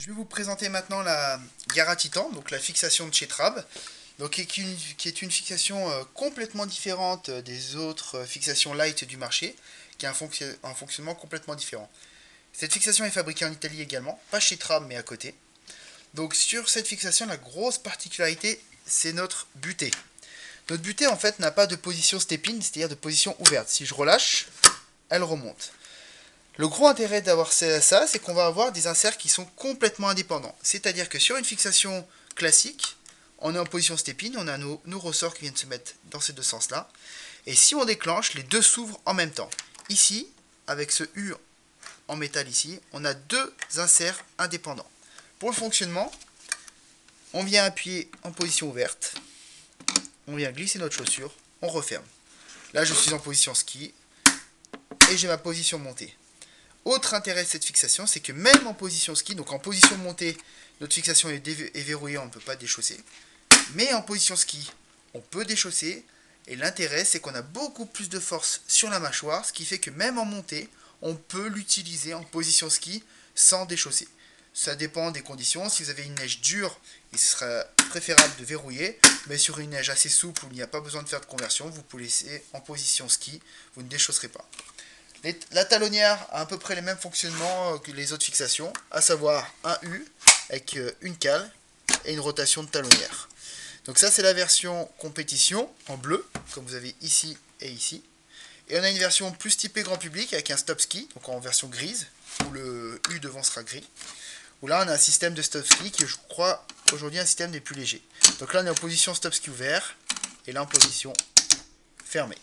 Je vais vous présenter maintenant la Gara Titan, donc la fixation de chez Trab, donc qui est une fixation complètement différente des autres fixations light du marché, qui a un fonctionnement complètement différent. Cette fixation est fabriquée en Italie également, pas chez Trab mais à côté. Donc sur cette fixation, la grosse particularité, c'est notre butée. Notre butée en fait n'a pas de position step-in, c'est-à-dire de position ouverte. Si je relâche, elle remonte. Le gros intérêt d'avoir ça, c'est qu'on va avoir des inserts qui sont complètement indépendants. C'est-à-dire que sur une fixation classique, on est en position step-in, on a nos ressorts qui viennent se mettre dans ces deux sens-là. Et si on déclenche, les deux s'ouvrent en même temps. Ici, avec ce U en métal ici, on a deux inserts indépendants. Pour le fonctionnement, on vient appuyer en position ouverte, on vient glisser notre chaussure, on referme. Là, je suis en position ski et j'ai ma position montée. Autre intérêt de cette fixation, c'est que même en position ski, donc en position montée, notre fixation est verrouillée, on ne peut pas déchausser. Mais en position ski, on peut déchausser. Et l'intérêt, c'est qu'on a beaucoup plus de force sur la mâchoire, ce qui fait que même en montée, on peut l'utiliser en position ski sans déchausser. Ça dépend des conditions. Si vous avez une neige dure, il sera préférable de verrouiller. Mais sur une neige assez souple où il n'y a pas besoin de faire de conversion, vous pouvez laisser en position ski, vous ne déchausserez pas. La talonnière a à peu près les mêmes fonctionnements que les autres fixations, à savoir un U avec une cale et une rotation de talonnière. Donc ça c'est la version compétition en bleu, comme vous avez ici et ici. Et on a une version plus typée grand public avec un stop ski, donc en version grise, où le U devant sera gris. Où là on a un système de stop ski qui est, je crois, aujourd'hui un système des plus légers. Donc là on est en position stop ski ouvert, et là en position fermée.